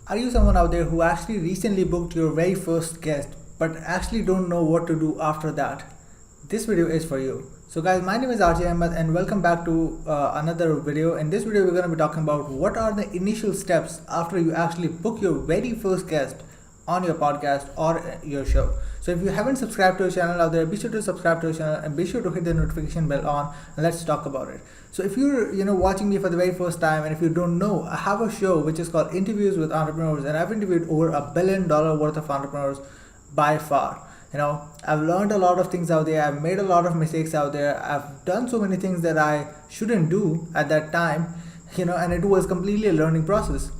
Are you someone out there who actually recently booked your very first guest but actually don't know what to do after that? This video is for you. So guys, my name is RJ Ahmed and welcome back to another video. In this video, we're going to be talking about what are the initial steps after you actually book your very first guest on your podcast or your show. So if you haven't subscribed to our channel out there, be sure to subscribe to our channel and be sure to hit the notification bell on, and let's talk about it. So if you're watching me for the very first time, and if you don't know, I have a show which is called Interviews with Entrepreneurs, and I've interviewed over $1 billion worth of entrepreneurs by far. I've learned a lot of things out there. I've made a lot of mistakes out there. I've done so many things that I shouldn't do at that time, and it was completely a learning process.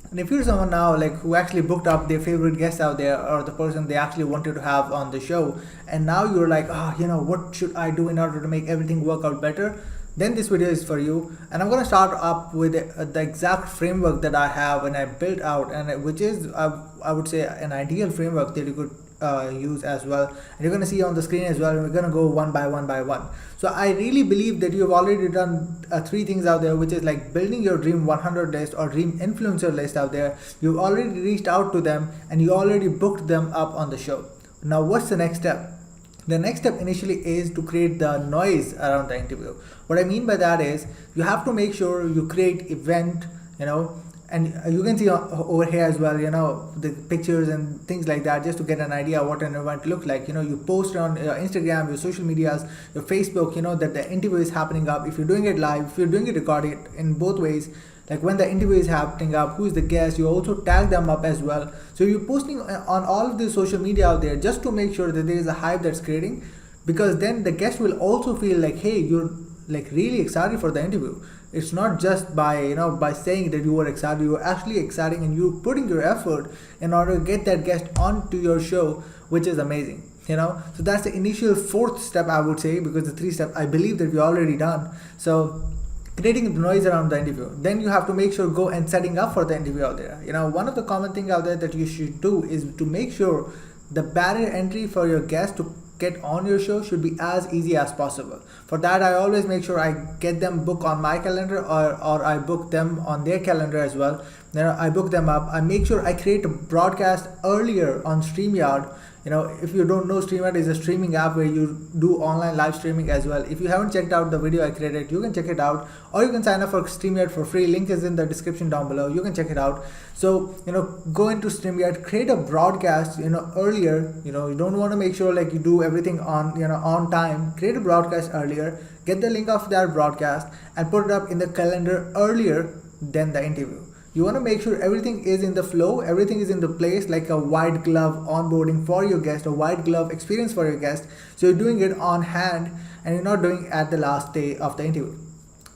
And if you're someone now who actually booked up their favorite guest out there, or the person they actually wanted to have on the show, and now you're like, what should I do in order to make everything work out better? Then this video is for you. And I'm going to start up with the exact framework that I have and I built out, and which is I would say an ideal framework that you could use as well, and you're going to see on the screen as well, and we're going to go one by one. So I really believe that you've already done 3 things out there, which is like building your dream 100 list or dream influencer list out there. You've already reached out to them and you already booked them up on the show. Now what's the next step? The next step initially is to create the noise around the interview. What I mean by that is you have to make sure you create event, and you can see over here as well, the pictures and things like that, just to get an idea what an event look like. You post on your Instagram, your social medias, your Facebook, that the interview is happening up. If you're doing it live, if you're doing it recorded, in both ways, like when the interview is happening up, who is the guest, you also tag them up as well. So you're posting on all of the social media out there just to make sure that there is a hype that's creating, because then the guest will also feel like, hey, you're really excited for the interview. It's not just by by saying that you were excited, you were actually excited and you're putting your effort in order to get that guest onto your show, which is amazing. So that's the initial 4th step, I would say, because the 3 step I believe that we already done. So creating the noise around the interview. Then you have to make sure go and setting up for the interview out there. One of the common thing out there that you should do is to make sure the barrier entry for your guest to get on your show should be as easy as possible. For that, I always make sure I get them booked on my calendar, or I book them on their calendar as well. Then I book them up. I make sure I create a broadcast earlier on StreamYard. If you don't know, StreamYard is a streaming app where you do online live streaming as well. If you haven't checked out the video I created, you can check it out, or you can sign up for StreamYard for free. Link is in the description down below. You can check it out. So go into StreamYard, create a broadcast earlier. You don't want to make sure you do everything on time. Create a broadcast earlier, get the link of that broadcast and put it up in the calendar earlier than the interview. You want to make sure everything is in the flow, everything is in the place, like a white glove onboarding for your guest, a white glove experience for your guest. So you're doing it on hand and you're not doing it at the last day of the interview.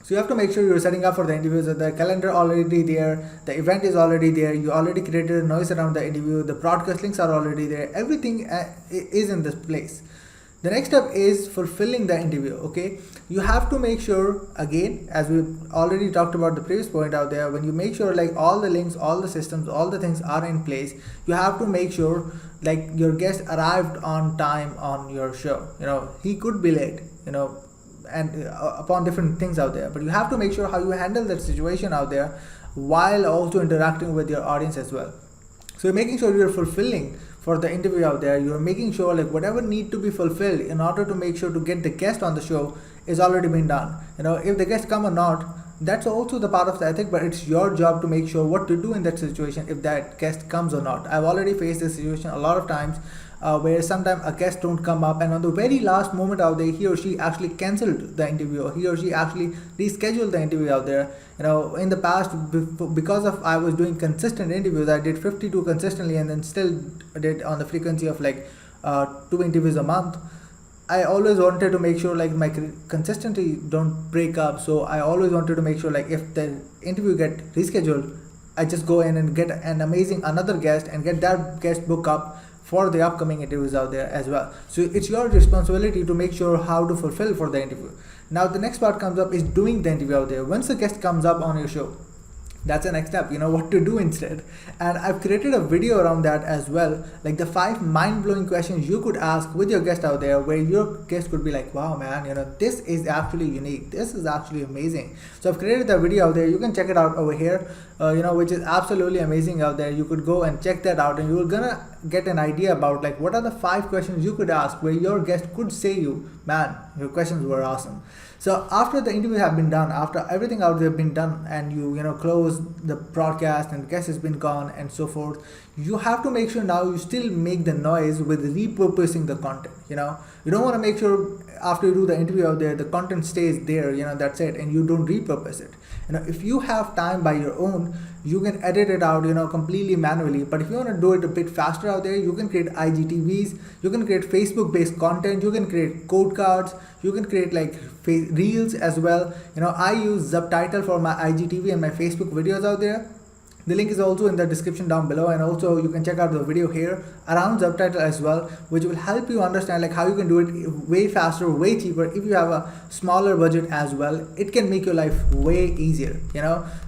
So you have to make sure you're setting up for the interviews, that the calendar already there, the event is already there, you already created a noise around the interview, the broadcast links are already there, everything is in this place. The next step is fulfilling the interview. Okay, you have to make sure, again, as we already talked about the previous point out there, when you make sure all the links, all the systems, all the things are in place, you have to make sure your guest arrived on time on your show. He could be late, and upon different things out there, but you have to make sure how you handle that situation out there while also interacting with your audience as well. So you're making sure you're fulfilling for the interview out there. You're making sure whatever need to be fulfilled in order to make sure to get the guest on the show is already been done. If the guests come or not, that's also the part of the ethic, but it's your job to make sure what to do in that situation if that guest comes or not. I've already faced this situation a lot of times, where sometimes a guest don't come up, and on the very last moment out there, he or she actually cancelled the interview, or he or she actually rescheduled the interview out there. In the past, because of I was doing consistent interviews, I did 52 consistently, and then still did on the frequency of 2 interviews a month. I always wanted to make sure my consistency don't break up. So I always wanted to make sure if the interview get rescheduled, I just go in and get an amazing another guest and get that guest book up for the upcoming interviews out there as well. So it's your responsibility to make sure how to fulfill for the interview. Now the next part comes up is doing the interview out there. Once the guest comes up on your show, That's the next step, what to do instead. And I've created a video around that as well, like the 5 mind-blowing questions you could ask with your guest out there, where your guest could be like, wow man, this is actually unique, this is actually amazing. So I've created the video out there, you can check it out over here, which is absolutely amazing out there. You could go and check that out, and you're gonna get an idea about like what are the 5 questions you could ask where your guest could say you, man, your questions were awesome. So after the interview have been done, after everything out there been done, and you close the broadcast and the guest has been gone and so forth, you have to make sure now you still make the noise with repurposing the content. You don't want to make sure after you do the interview out there the content stays there, that's it, and you don't repurpose it. If you have time by your own, you can edit it out completely manually. But if you want to do it a bit faster out there, you can create IGTVs, you can create Facebook based content, you can create code cards, you can create like reels as well. I use subtitle for my IGTV and my Facebook videos out there. The link is also in the description down below, and also you can check out the video here around subtitle as well, which will help you understand like how you can do it way faster, way cheaper. If you have a smaller budget as well, it can make your life way easier.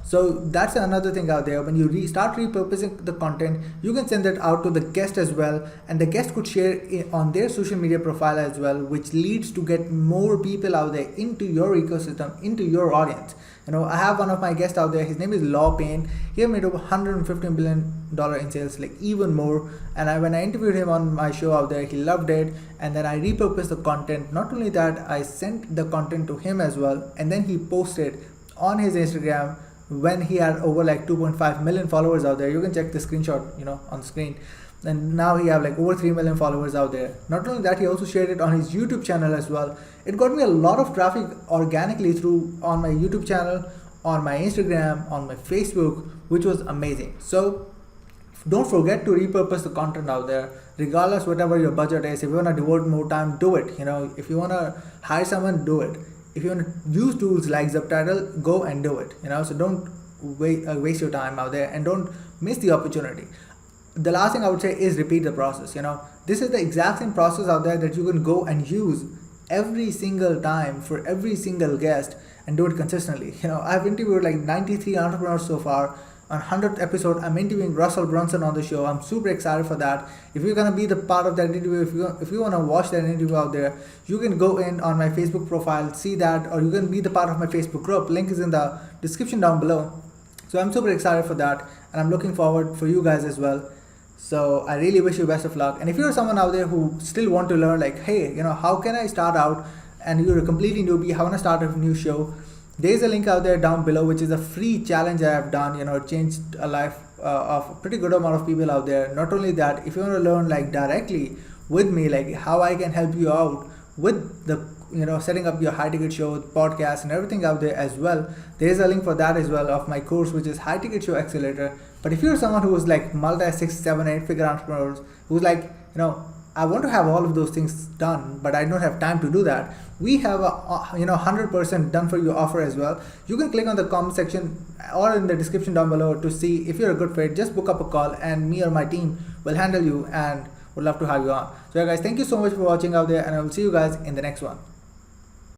So that's another thing out there. When you start repurposing the content, you can send that out to the guest as well, and the guest could share it on their social media profile as well, which leads to get more people out there into your ecosystem, into your audience. I have one of my guests out there, his name is Law Payne. He made over $115 billion in sales, like even more. And when I interviewed him on my show out there, he loved it. And then I repurposed the content. Not only that, I sent the content to him as well. And then he posted on his Instagram when he had over like 2.5 million followers out there. You can check the screenshot, on the screen. And now he have like over 3 million followers out there. Not only that, he also shared it on his YouTube channel as well. It got me a lot of traffic organically through on my YouTube channel, on my Instagram, on my Facebook, which was amazing. So don't forget to repurpose the content out there, regardless whatever your budget is. If you want to devote more time, do it. If you want to hire someone, do it. If you want to use tools like Subtitle, go and do it. So don't waste your time out there, and don't miss the opportunity. The last thing I would say is repeat the process. This is the exact same process out there that you can go and use every single time for every single guest and do it consistently. I've interviewed like 93 entrepreneurs so far. On 100th episode, I'm interviewing Russell Brunson on the show. I'm super excited for that. If you're gonna be the part of that interview, if you wanna watch that interview out there, you can go in on my Facebook profile, see that, or you can be the part of my Facebook group. Link is in the description down below. So I'm super excited for that, and I'm looking forward for you guys as well. So I really wish you best of luck. And if you're someone out there who still want to learn like, hey, how can I start out, and you're a completely newbie, how can I start a new show, there's a link out there down below, which is a free challenge I have done. It changed a life of a pretty good amount of people out there. Not only that, if you want to learn like directly with me, like how I can help you out with the setting up your high ticket show, podcast, and everything out there as well, there's a link for that as well of my course, which is High Ticket Show Accelerator. But if you're someone who is like multi 6, 7, 8 figure entrepreneurs, who's like, I want to have all of those things done, but I don't have time to do that, we have a 100% done for you offer as well. You can click on the comment section or in the description down below to see if you're a good fit. Just book up a call, and me or my team will handle you, and would love to have you on. So yeah guys, thank you so much for watching out there, and I will see you guys in the next one.